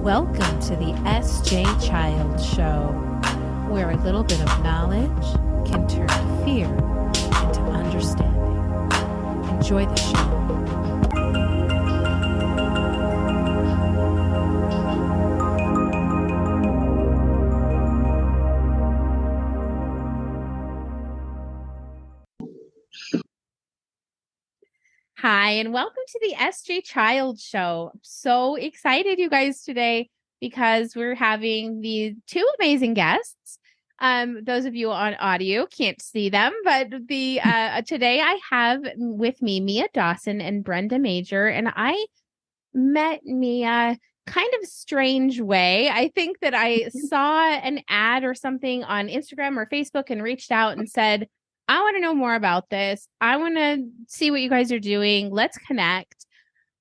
Welcome to the SJ Child Show, where a little bit of knowledge can turn fear into understanding. Enjoy the show. Hi, and welcome to the SJ Child Show. I'm so excited, you guys, today because we're having these two amazing guests. Those of you on audio can't see them, but today I have with me Mia Dawson and Brenda Major, and I met Mia kind of strange way. I think that I saw an ad or something on Instagram or Facebook and reached out and said, I want to know more about this. I want to see what you guys are doing. Let's connect.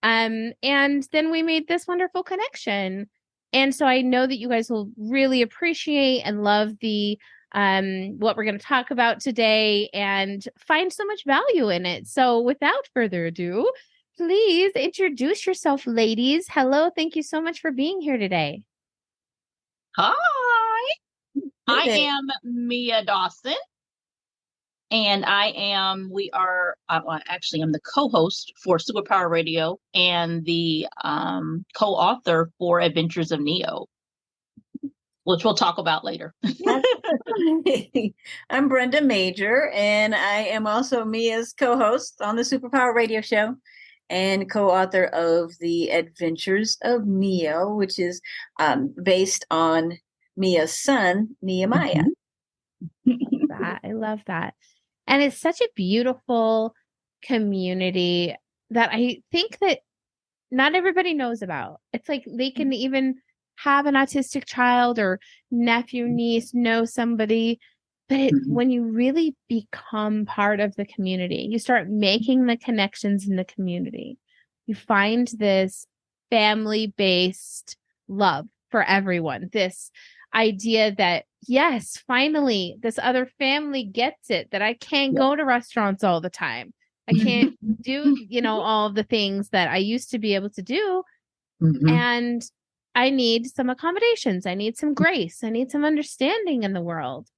And then we made this wonderful connection. And so I know that you guys will really appreciate and love the what we're going to talk about today and find so much value in it. So without further ado, please introduce yourself, ladies. Hello. Thank you so much for being here today. Hi, I am Mia Dawson. And I'm the co-host for Superpow Radio and the co-author for Adventures of Neo, which we'll talk about later. I'm Brenda Major, and I am also Mia's co-host on the Superpow Radio Show and co-author of the Adventures of Neo, which is based on Mia's son, Nehemiah. I love that. And it's such a beautiful community that I think that not everybody knows about. It's like they can even have an autistic child or nephew, niece, know somebody. But when you really become part of the community, you start making the connections in the community. You find this family-based love for everyone. This idea that, yes, finally, this other family gets it, that I can't go to restaurants all the time. I can't do, all of the things that I used to be able to do. And I need some accommodations. I need some grace. I need some understanding in the world.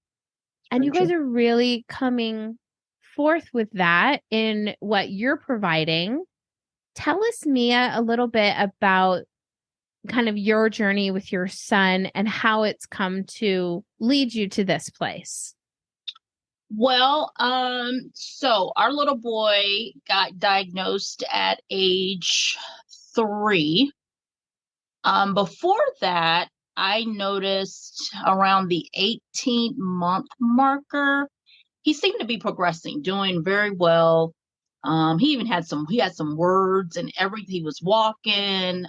And you guys are really coming forth with that in what you're providing. Tell us, Mia, a little bit about kind of your journey with your son and how it's come to lead you to this place. Well, so our little boy got diagnosed at age 3. Before that, I noticed around the 18-month marker, he seemed to be progressing, doing very well. He had some words and everything. He was walking,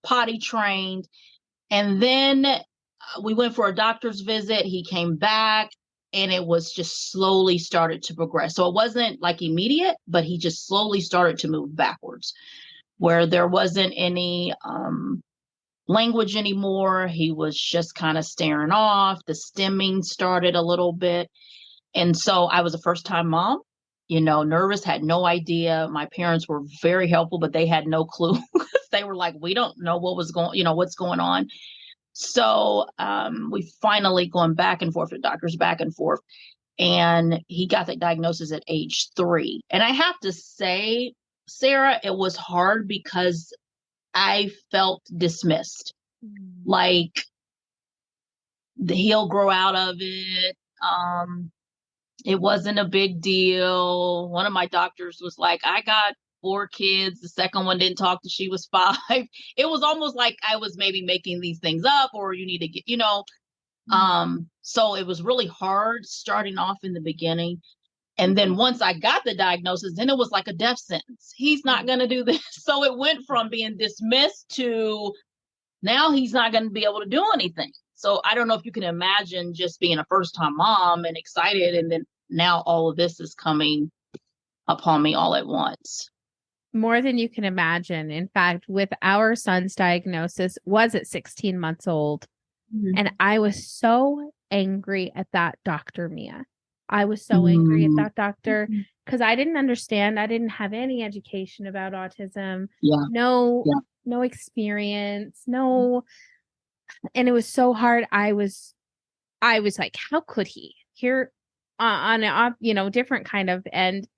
potty trained. And then we went for a doctor's visit. He came back and it was just slowly started to progress. So it wasn't like immediate, but he just slowly started to move backwards where there wasn't any language anymore. He was just kind of staring off. The stimming started a little bit. And so I was a first-time mom, nervous, had no idea. My parents were very helpful, but they had no clue. They were like, we don't know what's going on. So we finally going back and forth with doctors, back and forth. And he got the diagnosis at age 3. And I have to say, Sarah, it was hard because I felt dismissed. Like he'll grow out of it. It wasn't a big deal. One of my doctors was like, I got 4 kids. The second one didn't talk till she was 5. It was almost like I was maybe making these things up, or you need to get, so it was really hard starting off in the beginning. And then once I got the diagnosis, then it was like a death sentence. He's not going to do this. So it went from being dismissed to now he's not going to be able to do anything. So I don't know if you can imagine just being a first-time mom and excited, and then now all of this is coming upon me all at once. More than you can imagine. In fact, with our son's diagnosis was at 16 months old. And I was so angry at that doctor, Mia. I was so angry at that doctor because I didn't understand. I didn't have any education about autism. No no experience, no. And it was so hard. I was like, how could he here on a, different kind of end?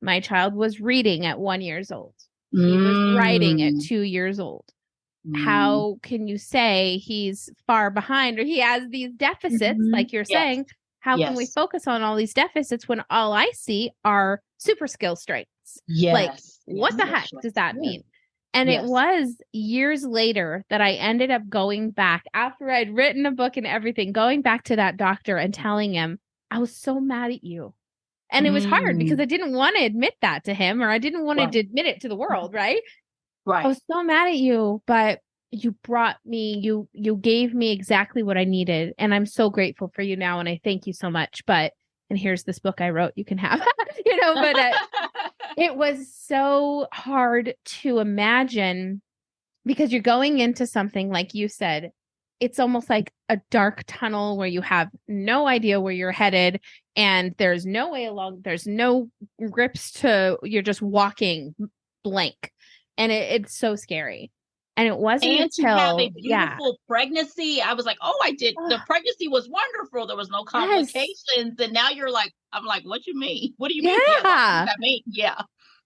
My child was reading at 1 years old. He was writing at 2 years old. How can you say he's far behind or he has these deficits, like you're saying? How can we focus on all these deficits when all I see are super skill strengths? Like, what the heck does that mean? And it was years later that I ended up going back after I'd written a book and everything, going back to that doctor and telling him, I was so mad at you. And it was hard because I didn't want to admit that to him, or I didn't want to admit it to the world, right? I was so mad at you, but you brought me, you gave me exactly what I needed. And I'm so grateful for you now. And I thank you so much. And here's this book I wrote, you can have, but it was so hard to imagine because you're going into something, like you said, it's almost like a dark tunnel where you have no idea where you're headed and there's no way along. There's no grips you're just walking blank. And it's so scary. And it wasn't and until to have a beautiful pregnancy. I was like, the pregnancy was wonderful. There was no complications. And now you're like, I'm like, what you mean? What do you mean? Yeah. What does that mean? Yeah.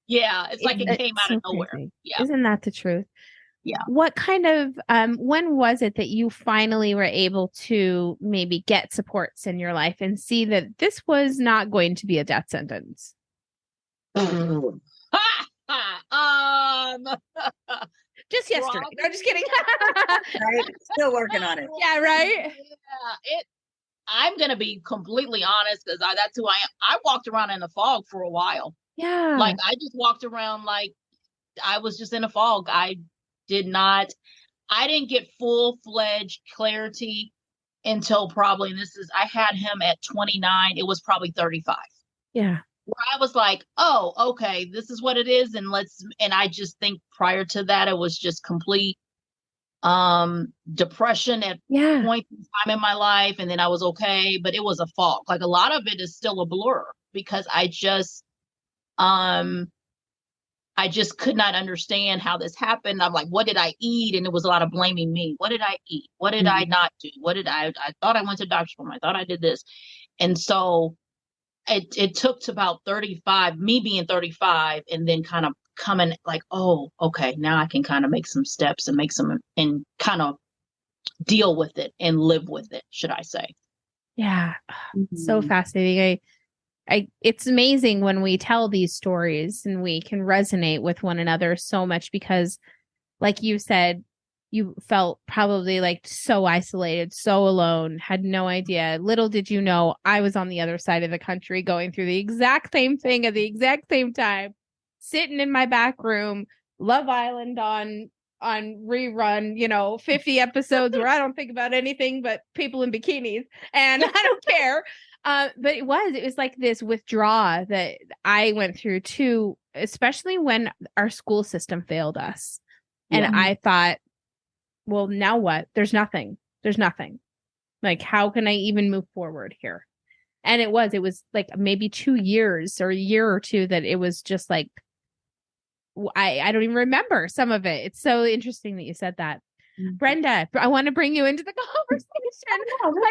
Yeah. It's like it came out of nowhere. Crazy. Yeah. Isn't that the truth? Yeah. What kind of, when was it that you finally were able to maybe get supports in your life and see that this was not going to be a death sentence? Just yesterday. No, just kidding. Right? Still working on it. Yeah, right? Yeah. I'm going to be completely honest because that's who I am. I walked around in a fog for a while. Yeah. Like I just walked around like I was just in a fog. I didn't get full-fledged clarity until probably, I had him at 29. It was probably 35. Yeah. Where I was like, oh, okay, this is what it is. And I just think prior to that, it was just complete depression at point in time in my life. And then I was okay, but it was a fog. Like a lot of it is still a blur because I just could not understand how this happened. I'm like, what did I eat? And it was a lot of blaming me. What did I eat? What did I not do? I thought I went to doctor's appointment. I thought I did this. And so it took to about 35, me being 35, and then kind of coming like, oh, okay, now I can kind of make some steps and kind of deal with it and live with it, should I say. Yeah. So fascinating. It's amazing when we tell these stories and we can resonate with one another so much because, like you said, you felt probably like so isolated, so alone, had no idea. Little did you know I was on the other side of the country going through the exact same thing at the exact same time, sitting in my back room, Love Island on rerun, 50 episodes where I don't think about anything but people in bikinis and I don't care. But it was like this withdrawal that I went through too, especially when our school system failed us. And I thought, well, now what? There's nothing. Like, how can I even move forward here? And it was like maybe 2 years or a year or two that it was just like, I don't even remember some of it. It's so interesting that you said that. Brenda, I want to bring you into the conversation.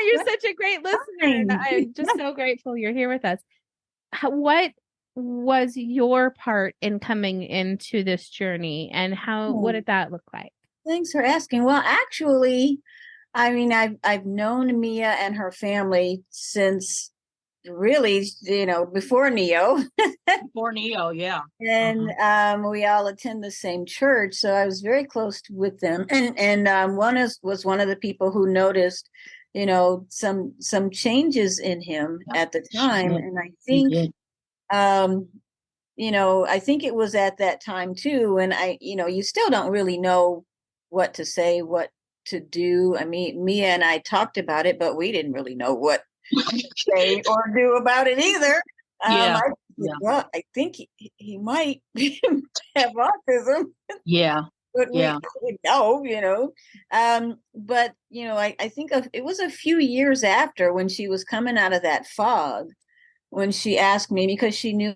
You're such a great listener. And I'm just so grateful you're here with us. What was your part in coming into this journey and what did that look like? Thanks for asking. Well, actually, I mean, I've known Mia and her family since really, before Neo. Before Neo, yeah. And we all attend the same church, so I was very close with them. And was one of the people who noticed, some changes in him at the time. And I think, I think it was at that time too. And you still don't really know what to say, what to do. I mean, Mia and I talked about it, but we didn't really know what to say or do about it either. Well, I think he might have autism. Yeah. But we know. But I think it was a few years after when she was coming out of that fog, when she asked me, because she knew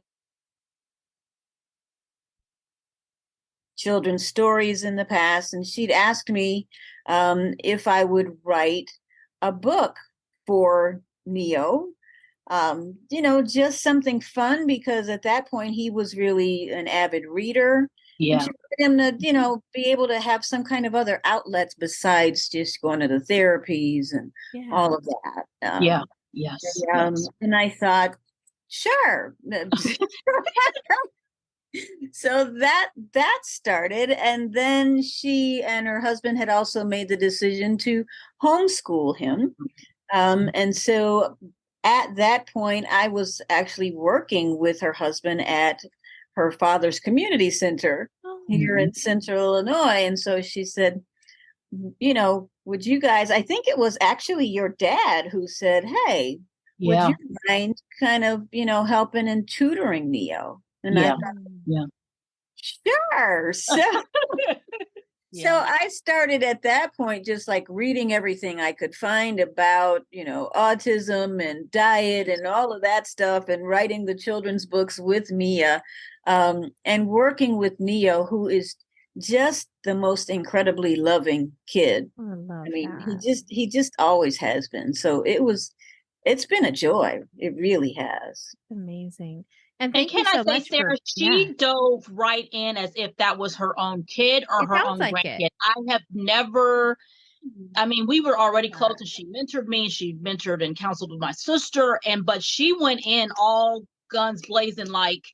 children's stories in the past, and she'd asked me if I would write a book for Neo. Just something fun, because at that point he was really an avid reader. Yeah. And she wanted him to, be able to have some kind of other outlets besides just going to the therapies and all of that. Yeah. Yes. And I thought, sure. So that started, and then she and her husband had also made the decision to homeschool him. And so at that point, I was actually working with her husband at her father's community center here in Central Illinois. And so she said, would you guys, I think it was actually your dad who said, hey, would you mind kind of, helping and tutoring Neo? And I thought, sure. So I started at that point just like reading everything I could find about, autism and diet and all of that stuff, and writing the children's books with Mia, and working with Neo, who is just the most incredibly loving kid. I mean, he just always has been. So it's been a joy. It really has. Amazing. And can I say, Sarah, she dove right in as if that was her own kid or her own grandkid. I have never, we were already close, and she mentored me. She mentored and counseled with my sister, but she went in all guns blazing, like,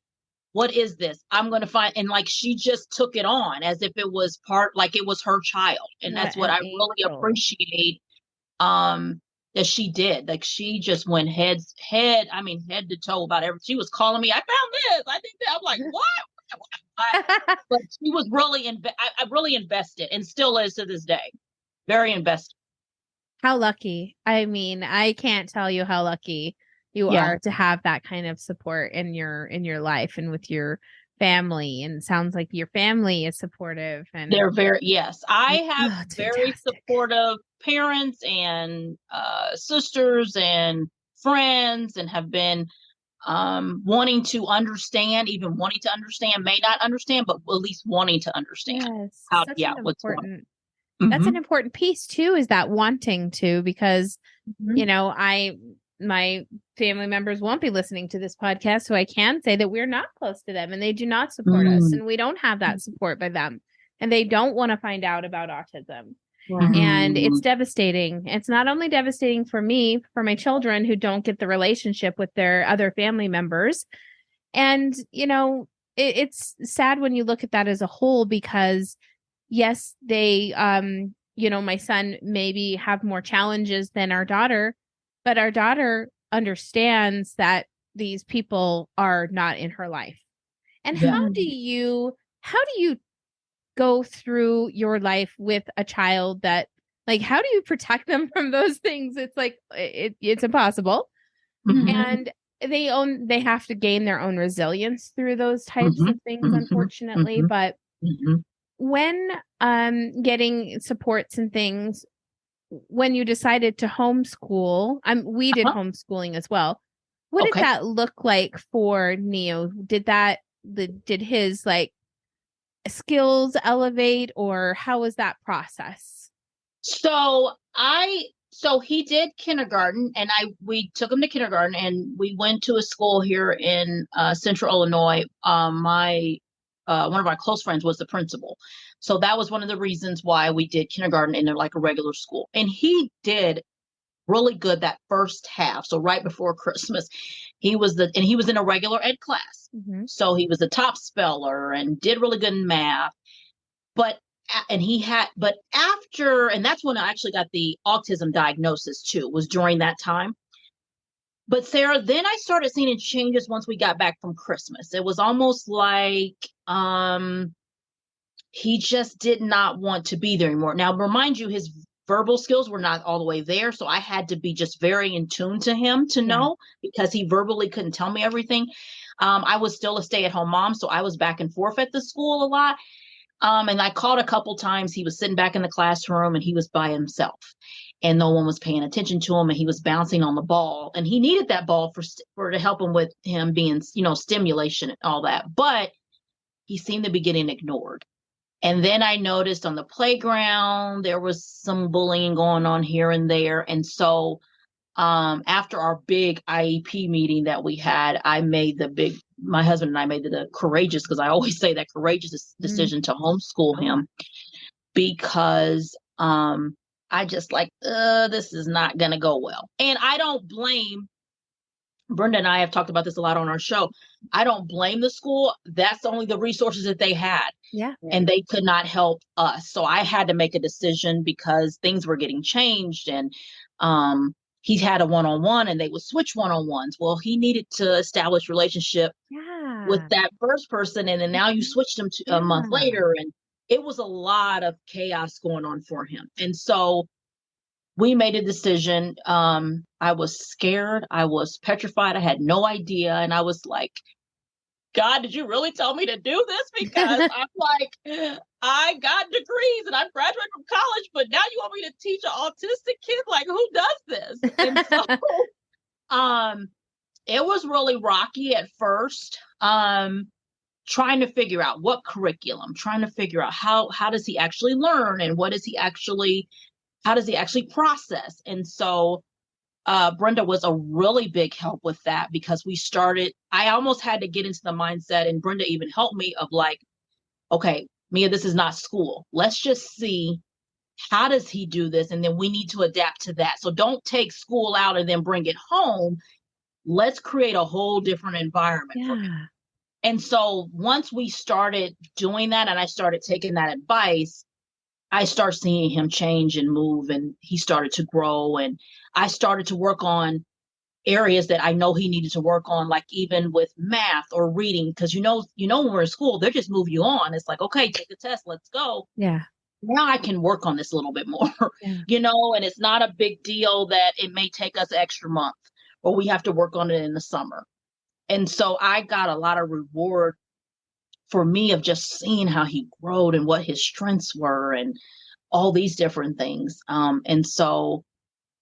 what is this? I'm going to find, and like, she just took it on as if it was like it was her child. And that's what I really appreciate. That she did. Like, she just went head to toe about everything. She was calling me, I found this, I think that. I'm like, what? But she was really I really invested, and still is to this day. Very invested. How lucky. I can't tell you how lucky you are to have that kind of support in your life and with your family. And it sounds like your family is supportive, and they're I have very supportive parents and sisters and friends, and have been wanting to understand, may not understand, but at least wanting to understand what's going on. That's an important piece too, is that wanting to, because my family members won't be listening to this podcast, so I can say that we're not close to them, and they do not support us, and we don't have that support by them, and they don't want to find out about autism. And it's devastating. It's not only devastating for me, for my children who don't get the relationship with their other family members. And, it's sad when you look at that as a whole, because yes, they, my son maybe have more challenges than our daughter, but our daughter understands that these people are not in her life. And how do you go through your life with a child that, like, how do you protect them from those things? It's like, it's impossible. And they have to gain their own resilience through those types of things, unfortunately. But when getting supports and things, when you decided to homeschool, we did homeschooling as well. What did that look like for Neo? Did his skills elevate, or how was that process? So he did kindergarten, and we took him to kindergarten, and we went to a school here in Central Illinois. One of my close friends was the principal. So that was one of the reasons why we did kindergarten in like a regular school. And he did really good that first half. So right before Christmas, he was in a regular ed class. So he was a top speller and did really good in math. But after, and that's when I actually got the autism diagnosis too, was during that time. But Sarah, then I started seeing changes once we got back from Christmas. It was almost like he just did not want to be there anymore. Now, remind you, his verbal skills were not all the way there. So I had to be just very in tune to him to know, because he verbally couldn't tell me everything. I was still a stay-at-home mom, so I was back and forth at the school a lot. And I called a couple times. He was sitting back in the classroom, and he was by himself, and no one was paying attention to him, and he was bouncing on the ball, and he needed that ball to help him with him being, stimulation and all that. But he seemed to be getting ignored. And then I noticed on the playground, there was some bullying going on here and there. And so after our big IEP meeting that we had, my husband and I made the courageous, because I always say that courageous decision to homeschool him, because I just like, this is not going to go well. And I don't blame, Brenda and I have talked about this a lot on our show. I don't blame the school. That's only the resources that they had. Yeah. And they could not help us. So I had to make a decision because things were getting changed. And he had a one-on-one and they would switch one-on-ones. Well, he needed to establish relationship with that first person. And then now you switched him to a month later. And it was a lot of chaos going on for him. And so we made a decision. I was scared. I was petrified. I had no idea. And I was like, God, did you really tell me to do this? Because I'm like, I got degrees and I'm graduating from college, but now you want me to teach an autistic kid? Like, who does this? And so it was really rocky at first. Trying to figure out what curriculum, trying to figure out how does he actually learn, and how does he actually process. And so Brenda was a really big help with that, because I almost had to get into the mindset, and Brenda even helped me, of like, okay, Mia, this is not school. Let's just see, how does he do this? And then we need to adapt to that. So don't take school out and then bring it home. Let's create a whole different environment for him. And so once we started doing that and I started taking that advice, I started seeing him change and move, and he started to grow. And I started to work on areas that I know he needed to work on, like even with math or reading, because when we're in school, they just move you on. It's like, okay, take the test, let's go. Yeah. Now I can work on this a little bit more, and it's not a big deal that it may take us an extra month, or we have to work on it in the summer. And so I got a lot of reward for me of just seeing how he growed and what his strengths were and all these different things. And so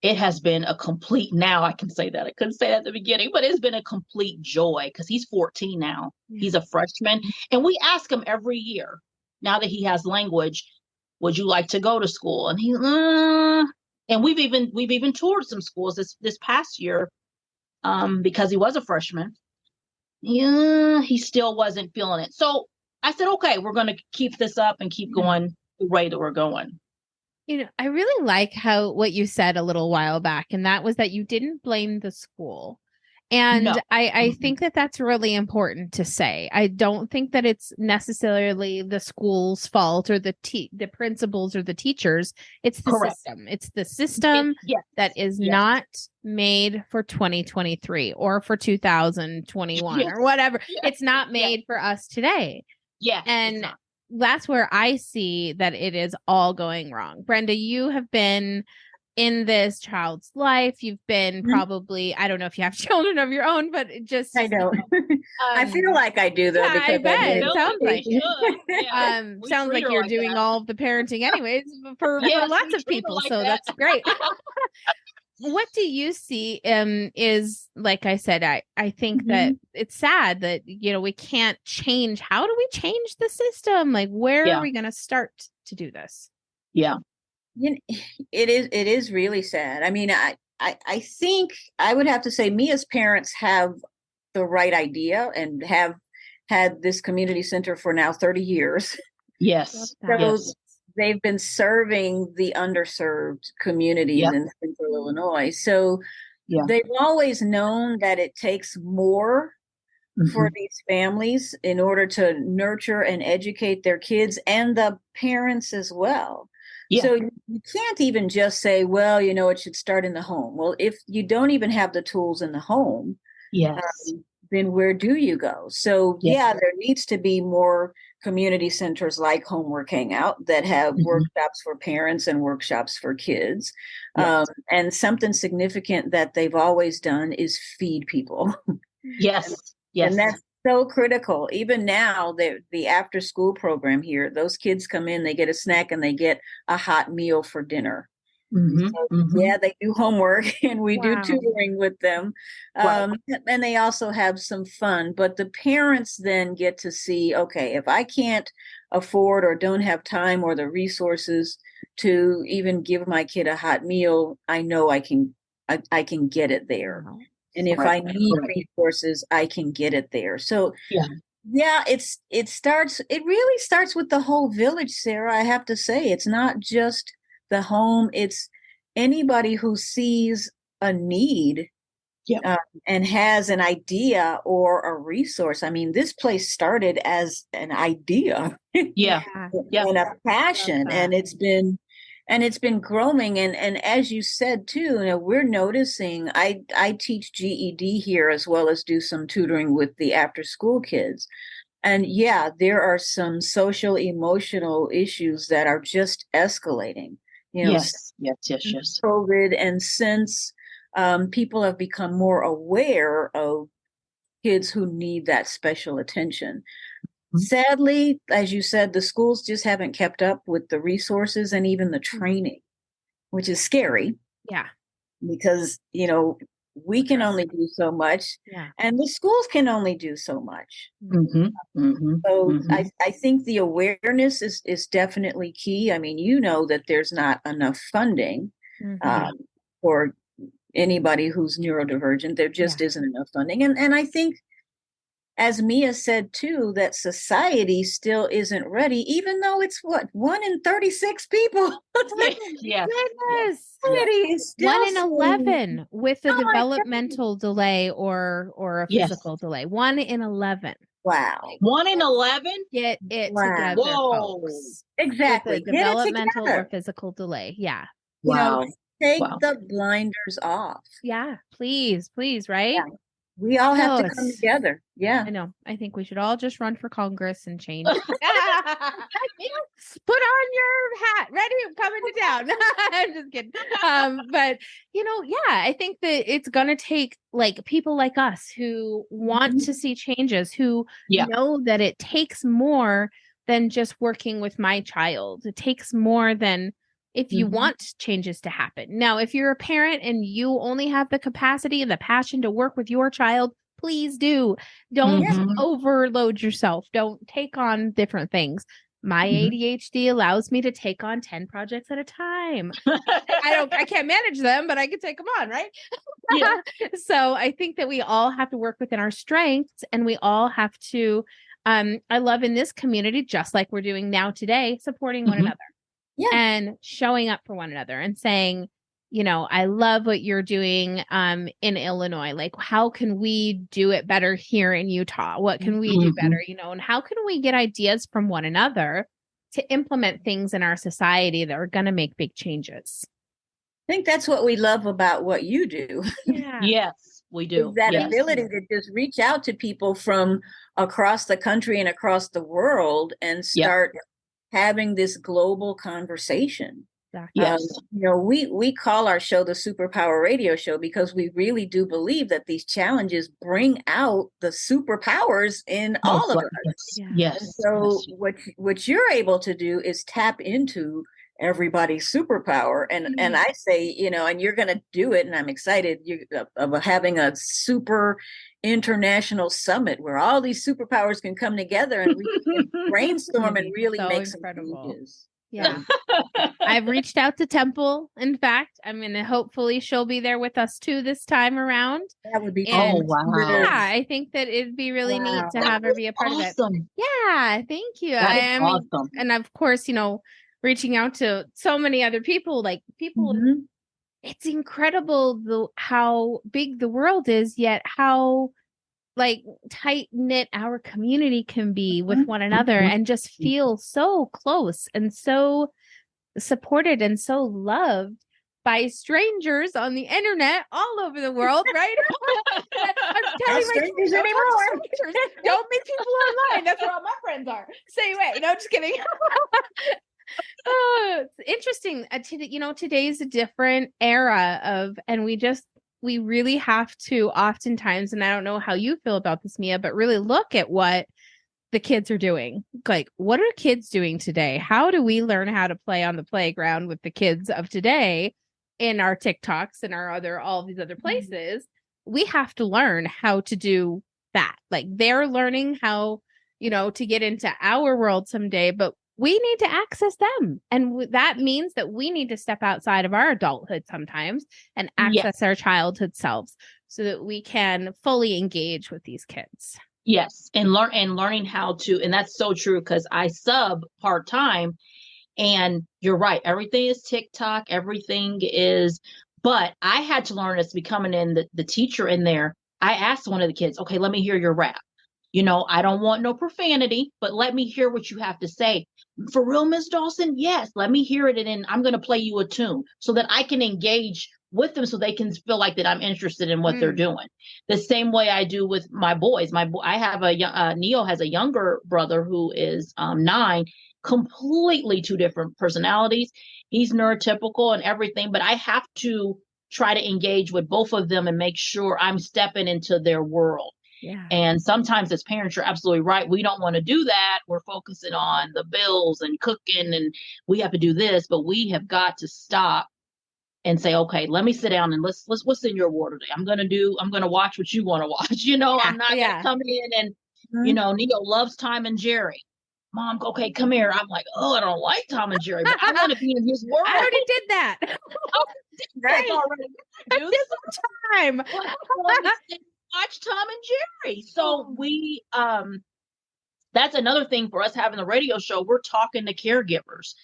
it has been a complete, now I can say that. I couldn't say that at the beginning, but it's been a complete joy, because he's 14 now. Yeah. He's a freshman. And we ask him every year, now that he has language, would you like to go to school? And he, and we've even toured some schools this past year, because he was a freshman. Yeah, he still wasn't feeling it. So I said, okay, we're going to keep this up and keep going the way that we're going. I really like what you said a little while back, and that was that you didn't blame the school. And no. I think that that's really important to say. I don't think that it's necessarily the school's fault, or the principals or the teachers. It's the Correct. system. It's the system that is not made for 2023 or for 2021 or whatever. It's not made for us today. Yeah. And that's where I see that it is all going wrong. Brenda, you have been in this child's life. You've been probably, I don't know if you have children of your own, but just I don't. I feel like I do, though. Yeah, because I bet. It sounds like it. Sounds like you're doing all of the parenting anyways for lots of people. So that's great. What do you see is, like I said, I think that it's sad that, we can't change. How do we change the system? Like, where are we going to start to do this? Yeah. It is really sad. I mean, I think I would have to say, me as parents have the right idea and have had this community center for now 30 years. Yes. So they've been serving the underserved communities in Central Illinois. So they've always known that it takes more for these families in order to nurture and educate their kids and the parents as well. Yeah. So you can't even just say, well, it should start in the home. Well, if you don't even have the tools in the home, then where do you go? So, there needs to be more community centers like Homework Hangout that have workshops for parents and workshops for kids. Yes. And something significant that they've always done is feed people. Yes. And that's so critical. Even now, the after school program here, those kids come in, they get a snack and they get a hot meal for dinner. Mm-hmm. So, Mm-hmm. yeah, they do homework and we do Wow. tutoring with them. Right. And they also have some fun. But the parents then get to see, okay, if I can't afford or don't have time or the resources to even give my kid a hot meal, I know I can get it there. Wow. And if I Right. need Right. resources, I can get it there. So Yeah. yeah, it really starts with the whole village, Sarah. I have to say, it's not just the home, it's anybody who sees a need Yeah. and has an idea or a resource. I mean, this place started as an idea Yeah. Yeah. and a passion, that. and it's been growing. And as you said too, you know, we're noticing. I teach GED here as well as do some tutoring with the after school kids. And yeah, there are some social emotional issues that are just escalating. You know, Yes. Yes. Yes. Yes. COVID, and since people have become more aware of kids who need that special attention. Mhm. Sadly, as you said, the schools just haven't kept up with the resources and even the training, which is scary Yeah. because, you know, we can only do so much Yeah. and the schools can only do so much. Mm-hmm. Mm-hmm. So Mm-hmm. I think the awareness is definitely key. I mean, you know that there's not enough funding Mhm. for anybody who's neurodivergent. There just Yeah. isn't enough funding. And I think, as Mia said too, that society still isn't ready, even though it's what, 1 in 36 people. Yes. Goodness. Society is still 1 in saying, 11 with a oh my God. developmental delay or a Yes. physical delay. 1 in 11. Wow. 1 in 11. Get it Wow. together, Whoa. folks. Exactly. With a Get it developmental or together. physical delay. Yeah. You know, Wow. take Wow. the blinders off. Yeah. Please, right? Yeah. We all have Oh, to come together. Yeah. I know. I think we should all just run for Congress and change. Put on your hat. Ready? I'm coming to town. I'm just kidding. But you know, yeah, I think that it's gonna take like people like us who want to see changes, who Yeah. know that it takes more than just working with my child. It takes more than if you want changes to happen. Now, if you're a parent and you only have the capacity and the passion to work with your child, please do. Don't Mhm. overload yourself. Don't take on different things. My Mhm. ADHD allows me to take on 10 projects at a time. I can't manage them, but I can take them on, right? Yeah. So I think that we all have to work within our strengths and we all have to I love in this community, just like we're doing now today, supporting one Mhm. another. Yeah. And showing up for one another and saying, you know, I love what you're doing in Illinois. Like, how can we do it better here in Utah? What can we do better? You know, and how can we get ideas from one another to implement things in our society that are going to make big changes? I think that's what we love about what you do. Yeah. Yes, we do. Is that Yes. ability to just reach out to people from across the country and across the world and start having this global conversation. Exactly. Yes. You know, we call our show the Superpower Radio Show because we really do believe that these challenges bring out the superpowers in all of us. Yes. Yeah. Yes. And so Yes. what you're able to do is tap into everybody's superpower, and I say, you know, and you're going to do it, and I'm excited of having a super international summit where all these superpowers can come together and we can brainstorm and really so make incredible. some changes. Yeah. I've reached out to Temple. In fact, I'm going to hopefully she'll be there with us too this time around. That would be And wow. yeah, I think that it'd be really neat to have her be a part of it. Yeah, thank you. That is awesome. And of course, you know, reaching out to so many other people, like people, it's incredible how big the world is, yet how like tight knit our community can be with one another and just feel so close and so supported and so loved by strangers on the internet all over the world, right? I'm telling my strangers don't anymore. talk to strangers. Don't meet people online. That's where all my friends are. Same way. No, just kidding. Oh, it's interesting. You know, today's a different era of, and we really have to oftentimes, and I don't know how you feel about this, Mia, but really look at what the kids are doing. Like, what are kids doing today? How do we learn how to play on the playground with the kids of today in our TikToks and all these other places? We have to learn how to do that. Like, they're learning how, to get into our world someday, but we need to access them. And that means that we need to step outside of our adulthood sometimes and access our childhood selves so that we can fully engage with these kids. Yes. And learning how to, and that's so true, because I sub part-time, and you're right. Everything is TikTok. Everything is, but I had to learn as becoming in the teacher in there. I asked one of the kids, okay, let me hear your rap. I don't want no profanity, but let me hear what you have to say. For real, Miss Dawson? Yes, let me hear it. And then I'm going to play you a tune so that I can engage with them, so they can feel like that I'm interested in what they're doing. The same way I do with my boys. I have Neo has a younger brother who is 9, completely 2 different personalities. He's neurotypical and everything, but I have to try to engage with both of them and make sure I'm stepping into their world. Yeah. And sometimes as parents, you're absolutely right. We don't want to do that. We're focusing on the bills and cooking, and we have to do this, but we have got to stop and say, okay, let me sit down and let's what's in your world today? I'm going to watch what you want to watch. I'm not going to come in and, Neo loves Tom and Jerry. Mom, okay, come here. I'm like, oh, I don't like Tom and Jerry, but I want to be in his world. I already did that. Right. Already. Do this time. Watch Tom and Jerry. So we that's another thing for us having the radio show. We're talking to caregivers,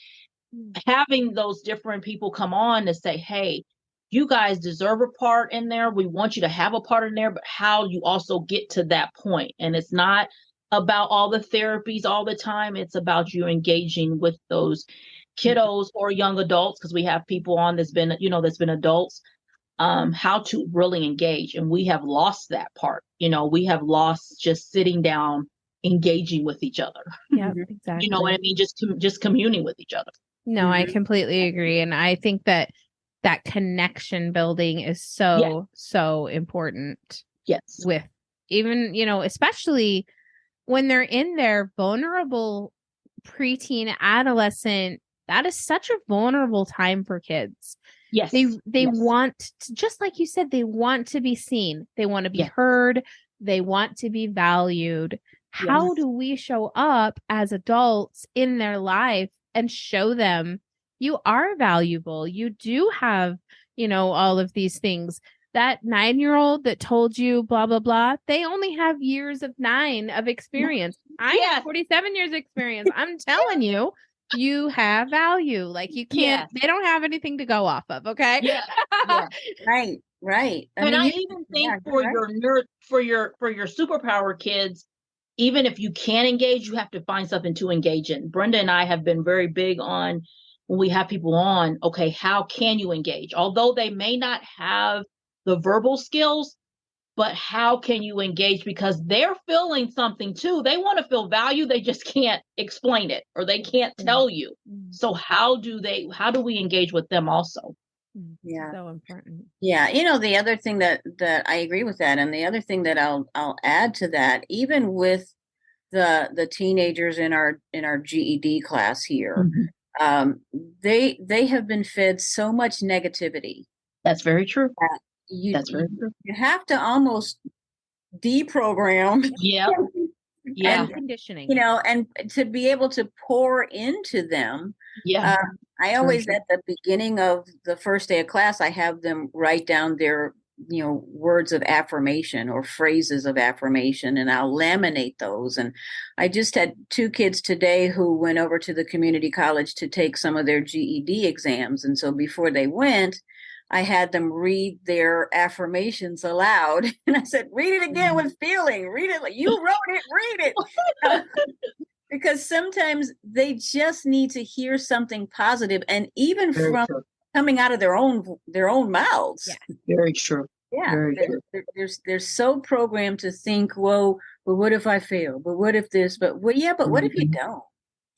having those different people come on to say, hey, you guys deserve a part in there. We want you to have a part in there, but how you also get to that point. And it's not about all the therapies all the time. It's about you engaging with those kiddos or young adults, because we have people on that's been adults. How to really engage. And we have lost that part. We have lost just sitting down, engaging with each other. Yeah, exactly. You know what I mean? Just communing with each other. No, I completely agree. And I think that connection building is so important. Yes. With even, especially when they're in their vulnerable preteen, adolescent, that is such a vulnerable time for kids. Yes. They want to, just like you said, they want to be seen. They want to be heard. They want to be valued. How do we show up as adults in their life and show them you are valuable? You do have, all of these things. That 9-year-old that told you blah, blah, blah, they only have years of 9 of experience. I have 47 years experience. I'm telling you. You have value. Like, you can't, they don't have anything to go off of. Okay. Yeah. Right. I even think for your superpower kids, even if you can engage, you have to find something to engage in. Brenda and I have been very big on, when we have people on, okay, how can you engage? Although they may not have the verbal skills, but how can you engage? Because they're feeling something too. They want to feel value. They just can't explain it, or they can't tell you. So how do we engage with them also? Yeah. So important. Yeah. The other thing that I agree with that. And the other thing that I'll add to that, even with the teenagers in our GED class here, they have been fed so much negativity. That's very true. That's very true. You have to almost deprogram. Yeah. And conditioning. And to be able to pour into them. Yeah. I always, at the beginning of the first day of class, I have them write down their, words of affirmation or phrases of affirmation, and I'll laminate those. And I just had 2 kids today who went over to the community college to take some of their GED exams. And so before they went, I had them read their affirmations aloud. And I said, read it again with feeling. Read it like you wrote it, read it. Because sometimes they just need to hear something positive, and even from coming out of their own mouths. Yeah. Very true. Yeah. Very true. They're so programmed to think, well, but what if I fail? But what if this? But what if you don't?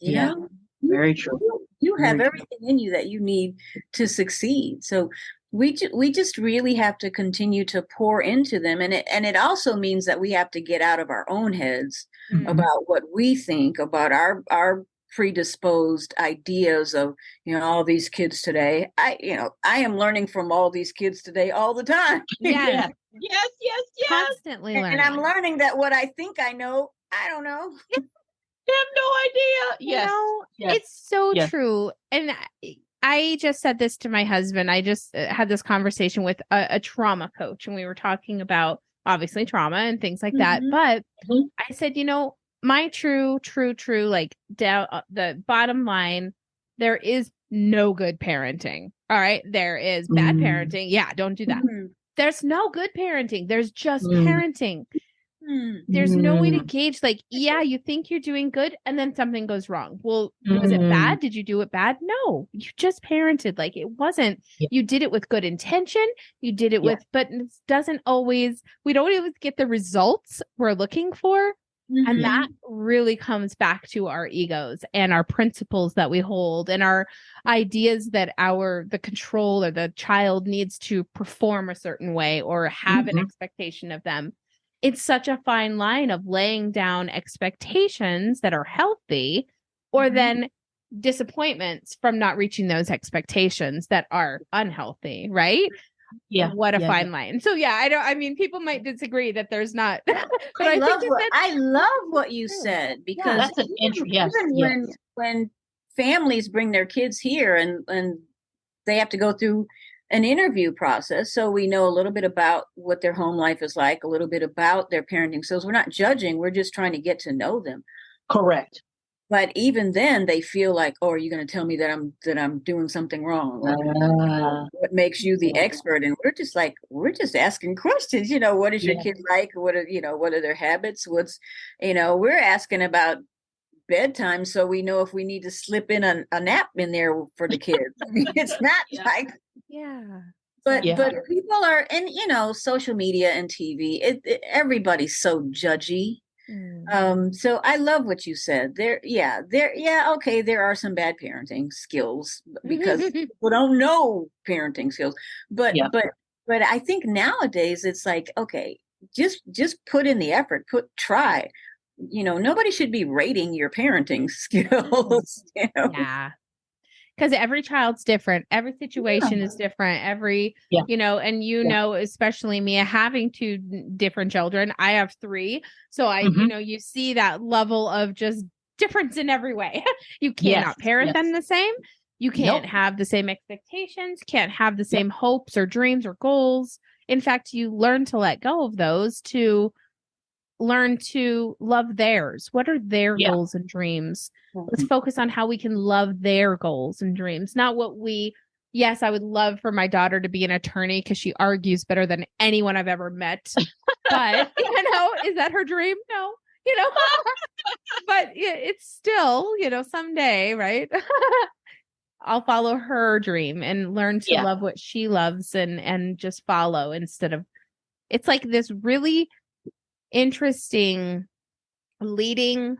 You know? Very true. You have everything in you that you need to succeed. So we just really have to continue to pour into them, and it also means that we have to get out of our own heads about what we think about our predisposed ideas of, all these kids today. I am learning from all these kids today all the time. Yes. Yes. Constantly learning. And I'm learning that what I think I know, I don't know. I have no idea. Yes. It's so true. And I just said this to my husband. I just had this conversation with a trauma coach, and we were talking about obviously trauma and things like that. But I said, my true, like down the bottom line, there is no good parenting. All right. There is bad parenting. Yeah. Don't do that. There's no good parenting. There's just parenting. There's no way to gauge, like, yeah, you think you're doing good and then something goes wrong. Well, was it bad? Did you do it bad? No, you just parented. Like, it wasn't, you did it with good intention. You did it with, but it doesn't always, we don't always get the results we're looking for. And that really comes back to our egos and our principles that we hold and our ideas that the control or the child needs to perform a certain way or have an expectation of them. It's such a fine line of laying down expectations that are healthy or then disappointments from not reaching those expectations that are unhealthy, right? Yeah. What a fine line. So people might disagree that there's not. But I love what you said, because that's an even when families bring their kids here and they have to go through an interview process, so we know a little bit about what their home life is like, a little bit about their parenting skills. We're not judging, we're just trying to get to know them. Correct. But even then they feel like, oh, are you going to tell me that I'm doing something wrong? What makes you the expert? And we're just asking questions. What is your kid like? What are their habits? We're asking about bedtime, so we know if we need to slip in a nap in there for the kids. It's not like but people are, and social media and TV, everybody's so judgy. So I love what you said there. Okay, there are some bad parenting skills because people don't know parenting skills, but I think nowadays it's like, okay, just put in the effort, try. Nobody should be rating your parenting skills. Yeah. Because every child's different. Every situation is different. And especially me having two different children. I have three. So you see that level of just difference in every way. You cannot parent them the same. You can't have the same expectations, can't have the same hopes or dreams or goals. In fact, you learn to let go of those to learn to love theirs. What are their goals and dreams? Let's focus on how we can love their goals and dreams, not what yes, I would love for my daughter to be an attorney because she argues better than anyone I've ever met. But, is that her dream? No, but it's still, someday, right? I'll follow her dream and learn to love what she loves and just follow instead of, it's like this really interesting leading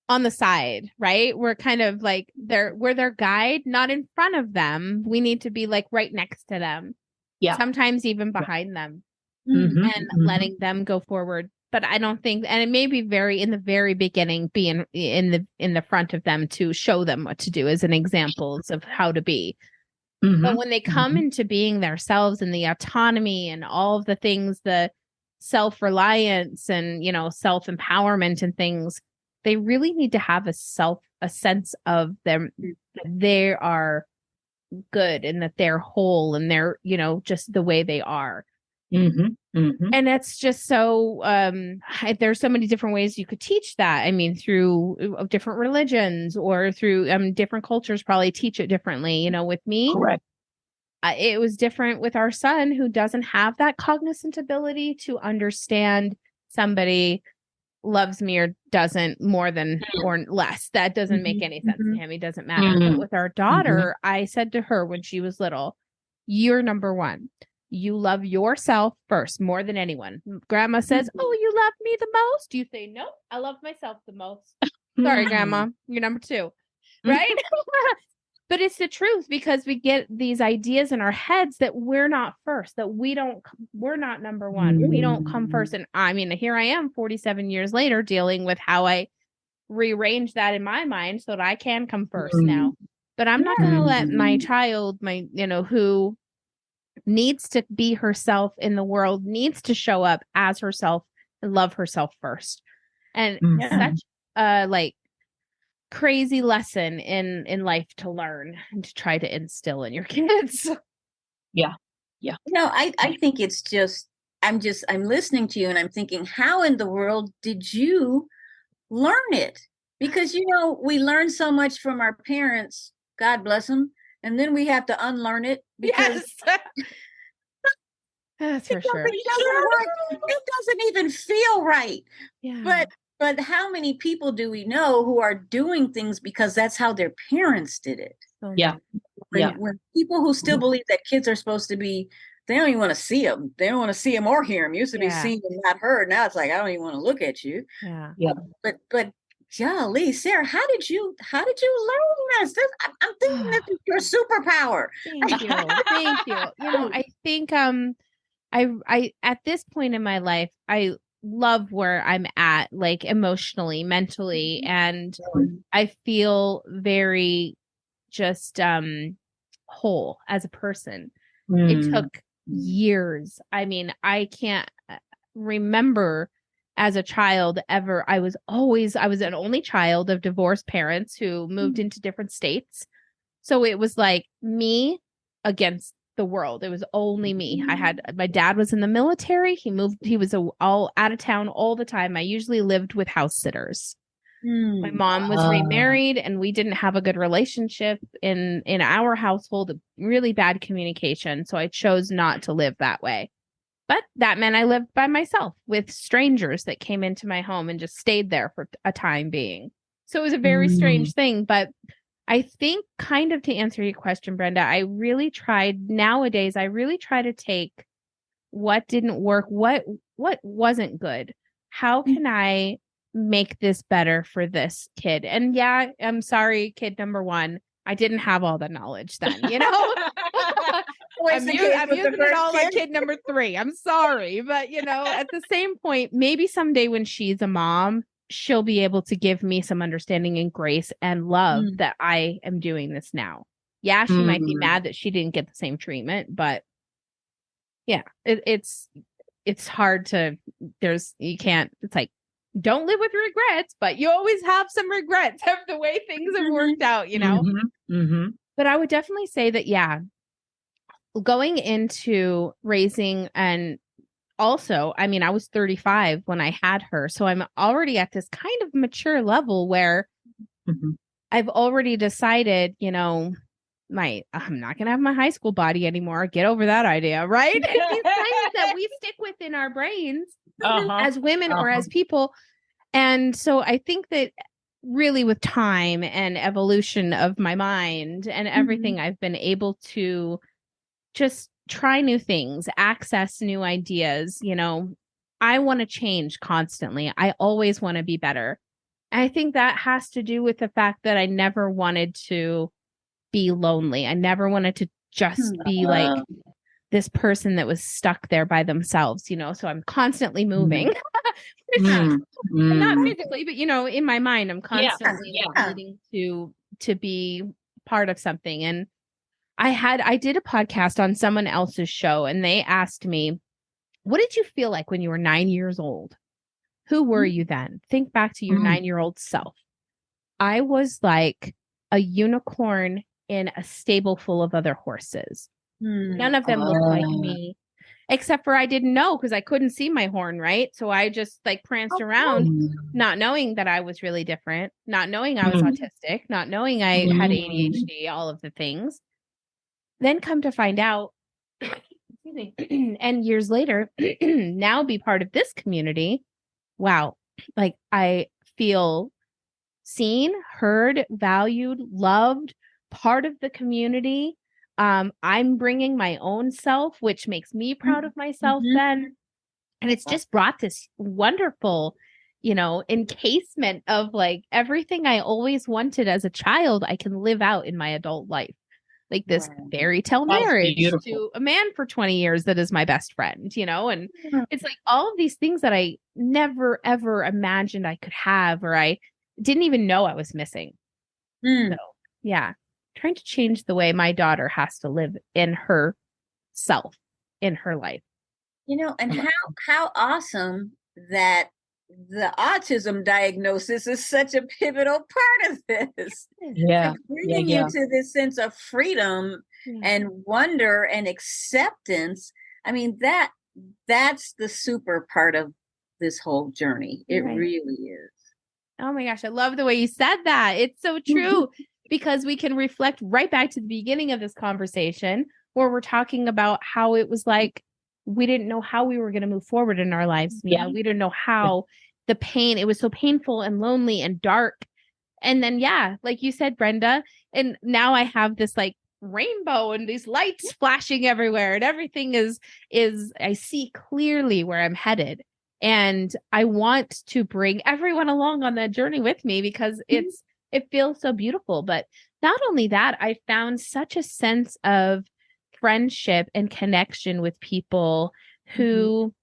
on the side, right? We're kind of like we're their guide, not in front of them. We need to be like right next to them. Yeah. Sometimes even behind them and letting them go forward. But I don't think, and it may be in the very beginning, being in the front of them to show them what to do as an examples of how to be. But when they come into being themselves and the autonomy and all of the things, the self-reliance and, self-empowerment and things, they really need to have a sense of them, that they are good and that they're whole and they're, just the way they are. And it's just so, there's so many different ways you could teach that. I mean, through different religions or through different cultures probably teach it differently. With me, correct. It was different with our son who doesn't have that cognizant ability to understand somebody loves me or doesn't more than or less. That doesn't make any sense to him. He doesn't matter. But with our daughter, I said to her when she was little, you're number one. You love yourself first more than anyone. Grandma says, oh, you love me the most? You say, no, I love myself the most. Sorry, Grandma. You're number two. Right? But it's the truth, because we get these ideas in our heads that we're not first, that we're not number one. We don't come first. And I mean, here I am 47 years later dealing with how I rearrange that in my mind so that I can come first now. But I'm not going to let my child, who needs to be herself in the world, needs to show up as herself and love herself first. And such a crazy lesson in life to learn and to try to instill in your kids. Yeah. I think it's just I'm listening to you and I'm thinking, how in the world did you learn it? Because we learn so much from our parents, God bless them, and then we have to unlearn it because that's for sure. It doesn't work. It doesn't even feel right. Yeah. But how many people do we know who are doing things because that's how their parents did it? When people who still believe that kids are supposed to be, they don't even want to see them. They don't want to see them or hear them. Used to be seen and not heard. Now it's like, I don't even want to look at you. Yeah. But golly, Sarah, how did you learn this? I'm thinking this is your superpower. Thank you. I think I at this point in my life, I love where I'm at, like emotionally, mentally, and I feel very just whole as a person. It took years. I mean, I can't remember as a child ever. I was an only child of divorced parents who moved into different states. So it was like me against the world. It was only me. My dad was in the military. He was all out of town all the time. I usually lived with house sitters. My mom was remarried and we didn't have a good relationship in our household, really bad communication. So I chose not to live that way. But that meant I lived by myself with strangers that came into my home and just stayed there for a time being. So it was a very strange thing. But I think, kind of to answer your question, Brenda, nowadays I really try to take what didn't work, what wasn't good. How can I make this better for this kid? And yeah, I'm sorry, kid number one, I didn't have all the knowledge then, I'm using it all like kid number 3. I'm sorry. But, at the same point, maybe someday when she's a mom, she'll be able to give me some understanding and grace and love that I am doing this now. Yeah, she might be mad that she didn't get the same treatment, but yeah, it's hard to, it's like, don't live with regrets, but you always have some regrets of the way things have worked out, But I would definitely say that, going into raising, and also, I mean, I was 35 when I had her. So I'm already at this kind of mature level where I've already decided, I'm not going to have my high school body anymore. Get over that idea, right? These things that we stick with in our brains as women or as people. And so I think that really with time and evolution of my mind and everything, I've been able to just try new things, access new ideas. I want to change constantly. I always want to be better. I think that has to do with the fact that I never wanted to be lonely. I never wanted to just be like this person that was stuck there by themselves, so I'm constantly moving. Not physically, but in my mind, I'm constantly needing to be part of something. And I did a podcast on someone else's show, and they asked me, what did you feel like when you were 9 years old? Who were you then? Think back to your 9-year-old self. I was like a unicorn in a stable full of other horses. None of them looked like me, except for I didn't know because I couldn't see my horn, right? So I just pranced around, not knowing that I was really different, not knowing I was autistic, not knowing I had ADHD, all of the things. Then come to find out, and years later, now be part of this community. Wow. I feel seen, heard, valued, loved, part of the community. I'm bringing my own self, which makes me proud of myself then. And it's just brought this wonderful encasement of like everything I always wanted as a child, I can live out in my adult life. Like this Wow. fairy tale That's marriage beautiful. to a man for 20 years that is my best friend, and Yeah. it's like all of these things that I never ever imagined I could have, or I didn't even know I was missing. Mm. So yeah, trying to change the way my daughter has to live in herself, in her life. And how awesome that the autism diagnosis is such a pivotal part of this. Yeah. Like bringing Yeah. you to this sense of freedom and wonder and acceptance. I mean, that's the super part of this whole journey. It Right. really is. Oh my gosh, I love the way you said that. It's so true because we can reflect right back to the beginning of this conversation where we're talking about how it was like we didn't know how we were going to move forward in our lives, Mia. Yeah. We didn't know how the pain, it was so painful and lonely and dark. And then, yeah, like you said, Brenda, and now I have this like rainbow and these lights flashing everywhere and everything is I see clearly where I'm headed. And I want to bring everyone along on that journey with me because it feels so beautiful. But not only that, I found such a sense of friendship and connection with people who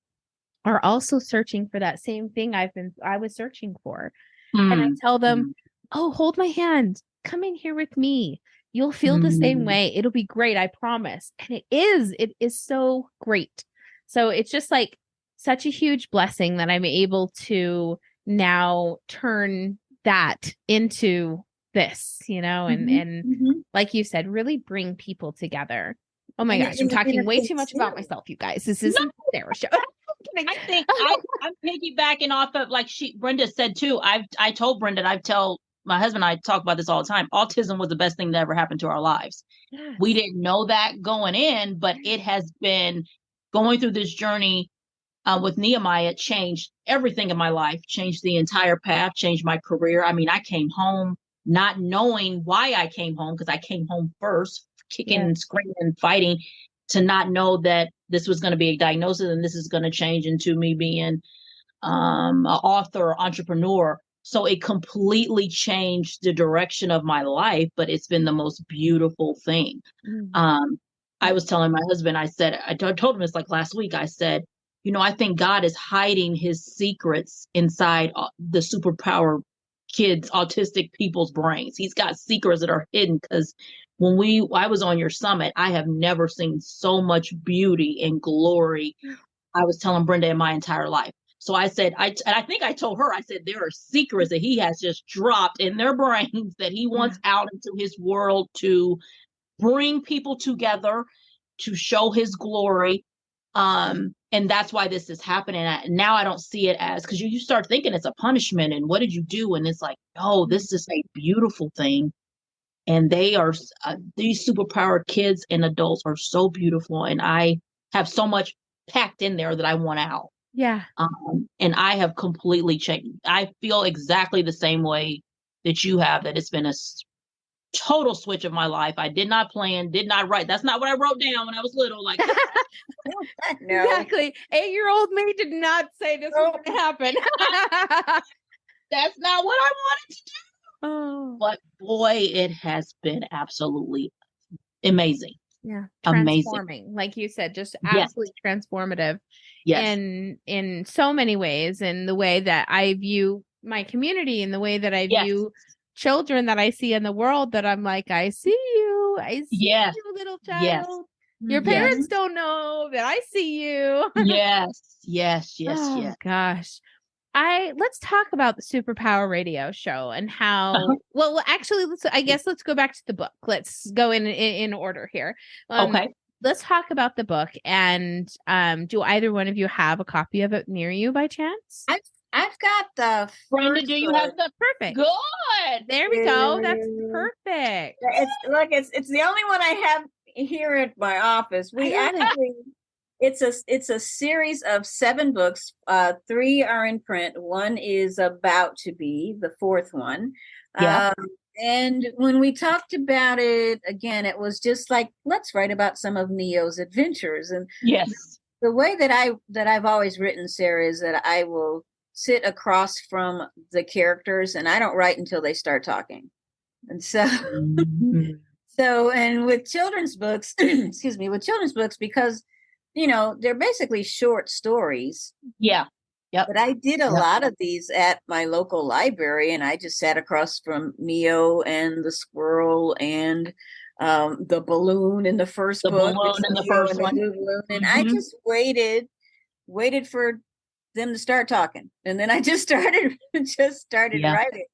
are also searching for that same thing I was searching for. And I tell them, oh, hold my hand. Come in here with me. You'll feel the same way. It'll be great. I promise. And it is so great. So it's just like such a huge blessing that I'm able to now turn that into this, and like you said, really bring people together. Oh my gosh, I'm talking way too much about myself, you guys. This isn't Sarah show. I think I'm piggybacking off of like Brenda said too. I told Brenda, I tell my husband, I talk about this all the time. Autism was the best thing that ever happened to our lives. Yes. We didn't know that going in, but it has been going through this journey with Nehemiah changed everything in my life, changed the entire path, changed my career. I mean, I came home not knowing why I came home because I came home first, kicking and screaming and fighting, to not know that this was going to be a diagnosis and this is going to change into me being an author, entrepreneur. So it completely changed the direction of my life, but it's been the most beautiful thing. I was telling my husband, I said, I told him this like last week, I said, I think God is hiding his secrets inside the superpower kids, autistic people's brains. He's got secrets that are hidden because I was on your summit, I have never seen so much beauty and glory. I was telling Brenda in my entire life. So I said, and I think I told her, I said, there are secrets that he has just dropped in their brains that he wants out into his world to bring people together, to show his glory. And that's why this is happening. Now I don't see it as, because you start thinking it's a punishment and what did you do? And it's like, oh, this is a beautiful thing. And they are, these superpowered kids and adults are so beautiful. And I have so much packed in there that I want out. Yeah. And I have completely changed. I feel exactly the same way that you have, that it's been a total switch of my life. I did not plan, did not write. That's not what I wrote down when I was little. Like, No. Exactly. 8-year-old me did not say this was going to happen. That's not what I wanted to do. Oh. But boy, it has been absolutely amazing. Yeah. Amazing. Transforming, like you said, just absolutely transformative. Yes. In so many ways, in the way that I view my community, in the way that I view children that I see in the world, that I'm like, I see you. I see you, little child. Yes. Your parents don't know that I see you. Yes. Oh, gosh. Let's talk about the Superpower radio show and how, well, actually, let's go back to the book. Let's go in order here. Okay. Let's talk about the book. And do either one of you have a copy of it near you by chance? I've got the Brenda, do you have the perfect? Good. There we go. That's perfect. It's the only one I have here at my office. We actually it's a series of 7 books. 3 are in print. 1 is about to be the 4th one. And when we talked about it again, it was just like, let's write about some of Neo's adventures. And the way that I've always written, Sarah, is that I will sit across from the characters, and I don't write until they start talking. And so, and with children's books, excuse me, with children's books, because, they're basically short stories. Yeah. Yep. But I did a lot of these at my local library, and I just sat across from Neo and the squirrel and the balloon in the first book. Balloon in the first one. And I just waited for them to start talking. And then I just started writing.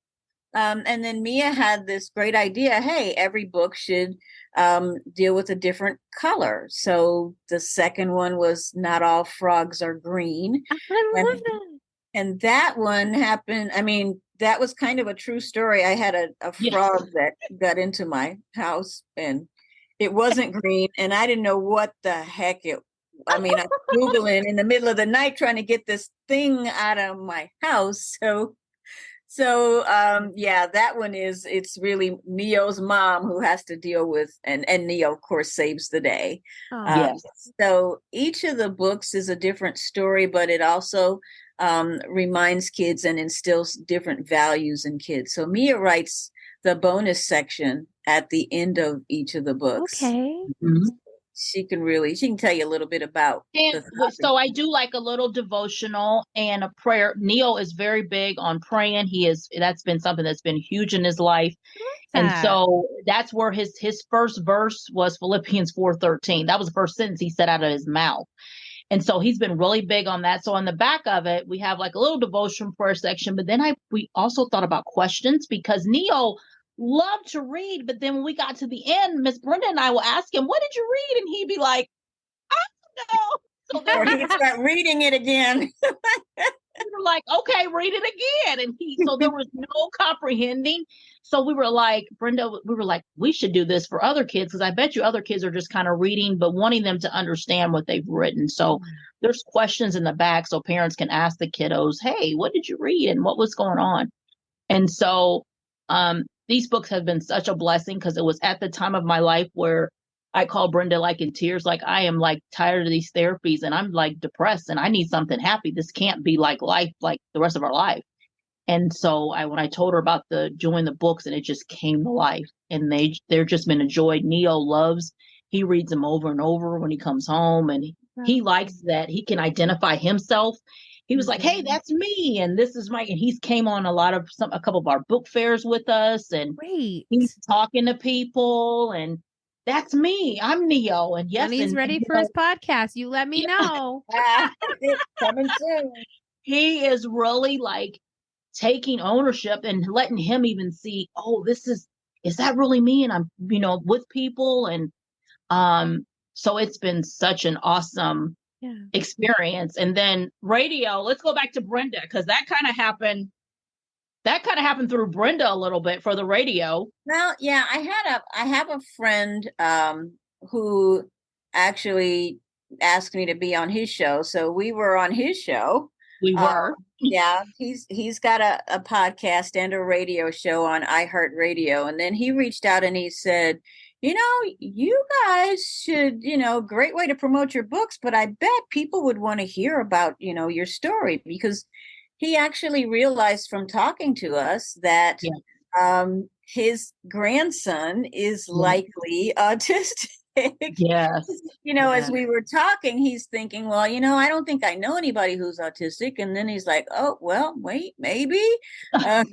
And then Mia had this great idea. Hey, every book should deal with a different color. So the second one was Not All Frogs Are Green. I love that. And that one happened. I mean, that was kind of a true story. I had a frog that got into my house, and it wasn't green, and I didn't know what the heck I was Googling in the middle of the night trying to get this thing out of my house. So that one it's really Neo's mom who has to deal with, and Neo, of course, saves the day. So each of the books is a different story, but it also reminds kids and instills different values in kids. So Mia writes the bonus section at the end of each of the books. Okay. Mm-hmm. She can tell you a little bit about. So I do like a little devotional and a prayer. Neo is very big on praying. That's been something that's been huge in his life. And so that's where his first verse was Philippians 4:13. That was the first sentence he said out of his mouth. And so he's been really big on that. So on the back of it, we have like a little devotion prayer section, but then we also thought about questions, because Neo loved to read, but then when we got to the end, Miss Brenda and I will ask him, "What did you read?" And he'd be like, "I don't know." So then he would start reading it again. We were like, "Okay, read it again." And so there was no comprehending. So we were like, Brenda, we should do this for other kids, because I bet you other kids are just kind of reading, but wanting them to understand what they've written. So there's questions in the back so parents can ask the kiddos, "Hey, what did you read and what was going on?" And so these books have been such a blessing, because it was at the time of my life where I called Brenda like in tears, like, I am like tired of these therapies and I'm like depressed and I need something happy. This can't be like life, like the rest of our life. And so when I told her about join the books, and it just came to life, and they're just been a joy. Neo he reads them over and over when he comes home, and he likes that he can identify himself. He was like, "Hey, that's me, and this is and he's came on a couple of our book fairs with us, and he's talking to people, and that's me. I'm Neo." And when he's ready for his podcast, you let me know. It's coming soon. He is really like taking ownership and letting him even see, oh, is that really me? And I'm, with people. And so it's been such an awesome experience. And then radio, let's go back to Brenda, because that kind of happened through Brenda a little bit for the radio. Well, yeah, I have a friend who actually asked me to be on his show. So we were on his show. We were. Yeah, he's got a podcast and a radio show on iHeartRadio. And then he reached out and he said, you guys should, great way to promote your books, but I bet people would want to hear about, your story, because he actually realized from talking to us that his grandson is likely autistic. Yes. As we were talking, he's thinking, well, I don't think I know anybody who's autistic. And then he's like, oh, well, wait, maybe. And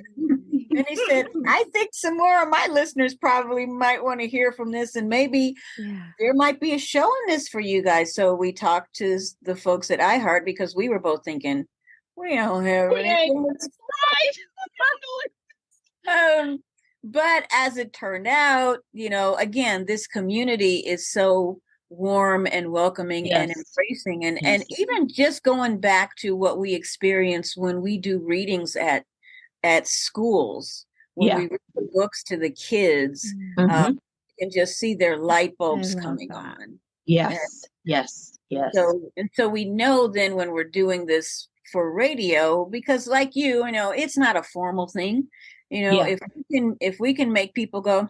he said, I think some more of my listeners probably might want to hear from this, and maybe there might be a show on this for you guys. So we talked to the folks at iHeart, because we were both thinking, we don't have anything. Right. But as it turned out, again, this community is so warm and welcoming and embracing. And even just going back to what we experience when we do readings at schools, when we read the books to the kids, you can just see their light bulbs coming on. Yes. So we know then when we're doing this for radio, because like it's not a formal thing. If we can make people go,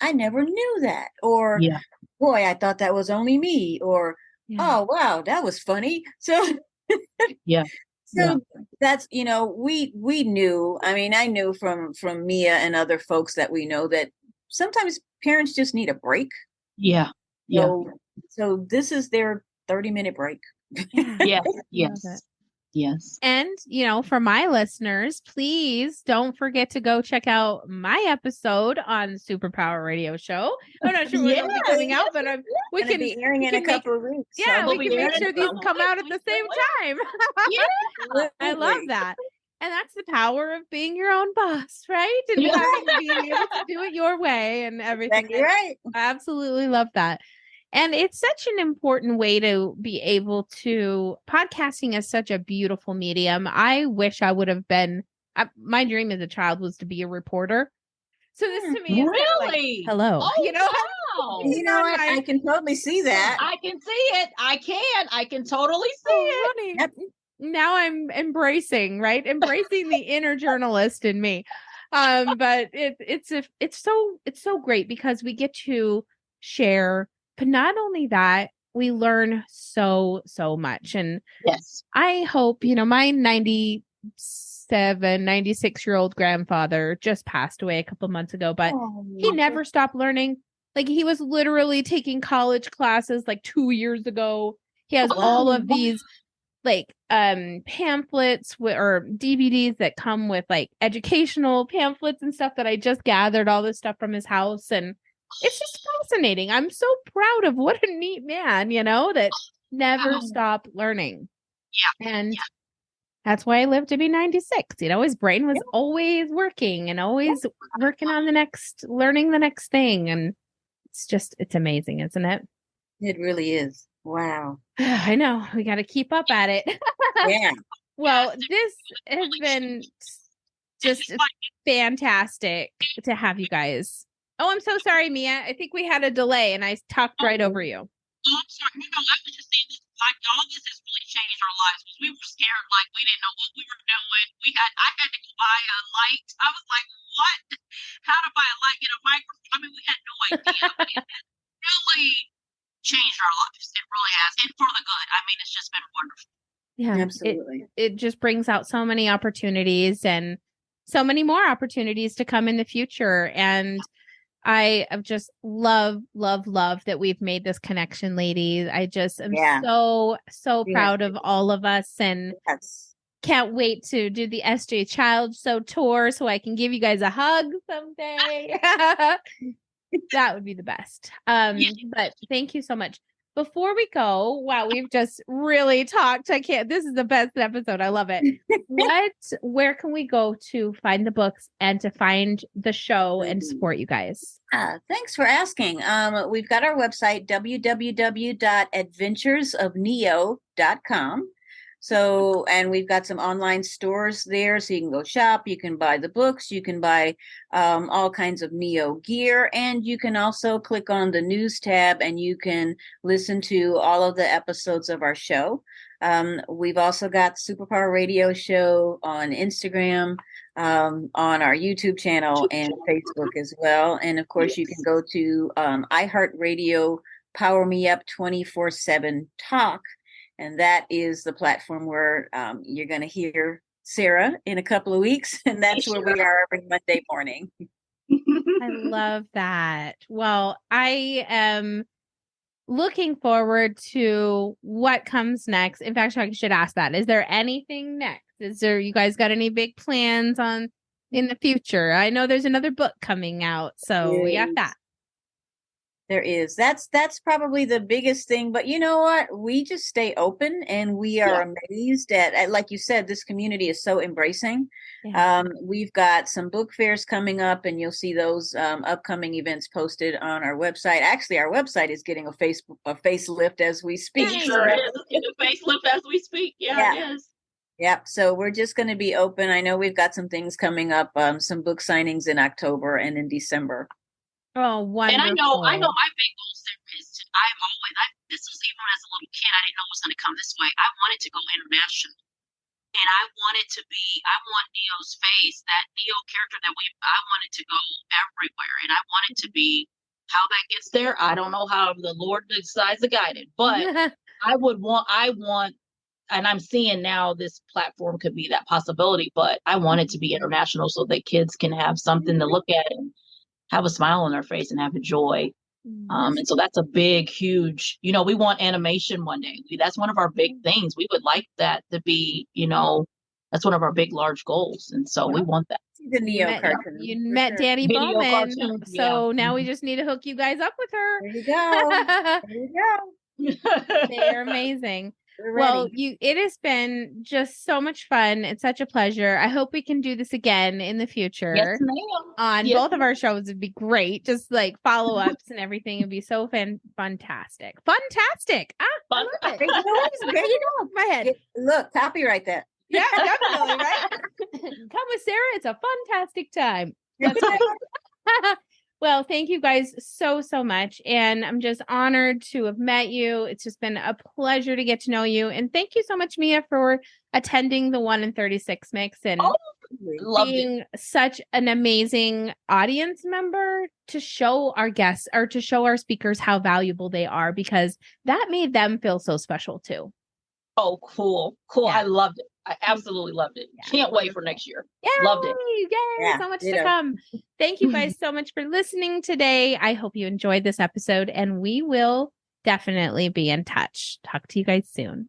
I never knew that, or boy, I thought that was only me, or oh wow, that was funny. So So that's, we knew, I mean, I knew from Mia and other folks that we know that sometimes parents just need a break. Yeah. So this is their 30-minute break. Yes. And, for my listeners, please don't forget to go check out my episode on Superpower Radio Show. I'm not sure when it'll be coming out, but we can be airing in a couple of weeks. Yeah, we can make sure these come out at the same time. I love that. And that's the power of being your own boss, right? And being able to do it your way and everything. Exactly right. I absolutely love that. And it's such an important way to be able to, podcasting is such a beautiful medium. I wish I would have been, my dream as a child was to be a reporter. So this to me is really, hello, wow. What? I can totally see that. I can see it. I can totally see it. Yep. Now I'm embracing the inner journalist in me. But it's so great because we get to share. But not only that, we learn so much. And yes, I hope, my 96-year-old grandfather just passed away a couple months ago, but he never stopped learning. Like he was literally taking college classes like 2 years ago. He has all of these like pamphlets or DVDs that come with like educational pamphlets and stuff that I just gathered all this stuff from his house. And it's just fascinating. I'm so proud of what a neat man, that never stopped learning. Yeah. And that's why I lived to be 96. His brain was always working and always working on learning the next thing. And it's amazing, isn't it? It really is. Wow. I know. We got to keep up at it. Yeah. Well, this has been just fantastic to have you guys. Oh, I'm so sorry, Mia. I think we had a delay and I talked right over you. Oh, I'm sorry. No, I was just saying this, all this has really changed our lives because we were scared, we didn't know what we were doing. I had to go buy a light. I was like, what? How to buy a light, get a microphone? I mean, we had no idea. But it really changed our lives. It really has. And for the good. I mean, it's just been wonderful. Yeah, absolutely. It just brings out so many opportunities and so many more opportunities to come in the future. And I have just love that we've made this connection, ladies. I just am so proud of all of us and can't wait to do the SJ Child Show tour so I can give you guys a hug someday. That would be the best. But thank you so much. Before we go, wow, we've just really talked. This is the best episode. I love it. Where can we go to find the books and to find the show and support you guys? Thanks for asking. We've got our website, www.adventuresofneo.com. So, and we've got some online stores there, so you can go shop, you can buy the books, you can buy all kinds of Neo gear, and you can also click on the news tab and you can listen to all of the episodes of our show. We've also got Superpower Radio Show on Instagram, on our YouTube channel and Facebook as well. And of course, you can go to iHeartRadio Power Me Up 24/7 Talk. And that is the platform where you're going to hear Sarah in a couple of weeks. And that's where we are every Monday morning. I love that. Well, I am looking forward to what comes next. In fact, I should ask that. Is there anything next? You guys got any big plans in the future? I know there's another book coming out. So we got that. There is. That's probably the biggest thing. But you know what? We just stay open and we are amazed at, like you said, this community is so embracing. Yeah. We've got some book fairs coming up and you'll see those upcoming events posted on our website. Actually, our website is getting a facelift as we speak. It sure is. It's a facelift as we speak. Yeah, it is. Yep. So we're just going to be open. I know we've got some things coming up, some book signings in October and in December. Oh, wonderful. And I know my big goal is this was even as a little kid, I didn't know it was going to come this way. I wanted to go international. And I want Neo's face, that Neo character I wanted to go everywhere. And I want it to be how that gets there. I don't know how the Lord decides to guide it, but I want and I'm seeing now this platform could be that possibility, but I want it to be international so that kids can have something to look at and have a smile on their face and have a joy. And so that's a big, huge, we want animation one day. That's one of our big things. We would like that to be, that's one of our big, large goals. And so we want that. The Neo cartoon. You met Danny Video Bowman. cartoon, So yeah. now we just need to hook you guys up with her. There you go. There you go. They're amazing. We're Well, ready. it has been just so much fun. It's such a pleasure. I hope we can do this again in the future. Yes, ma'am. On Yes. both of our shows would be great. Just like follow-ups and everything would be so fantastic. Fantastic. I love it. There you go. My head. Look, copyright that. Yeah, definitely, right? Come with Sarah. It's a fantastic time. That's right. Well, thank you guys so much. And I'm just honored to have met you. It's just been a pleasure to get to know you. And thank you so much, Mia, for attending the 1 in 36 mix and being such an amazing audience member to show our guests or to show our speakers how valuable they are, because that made them feel so special too. Oh, cool. Yeah. I loved it. I absolutely loved it. Yeah. Can't wait for next year. Yay! Loved it. Yay! Yeah, So much ditto. to come. Thank you guys so much for listening today. I hope you enjoyed this episode, and we will definitely be in touch. Talk to you guys soon.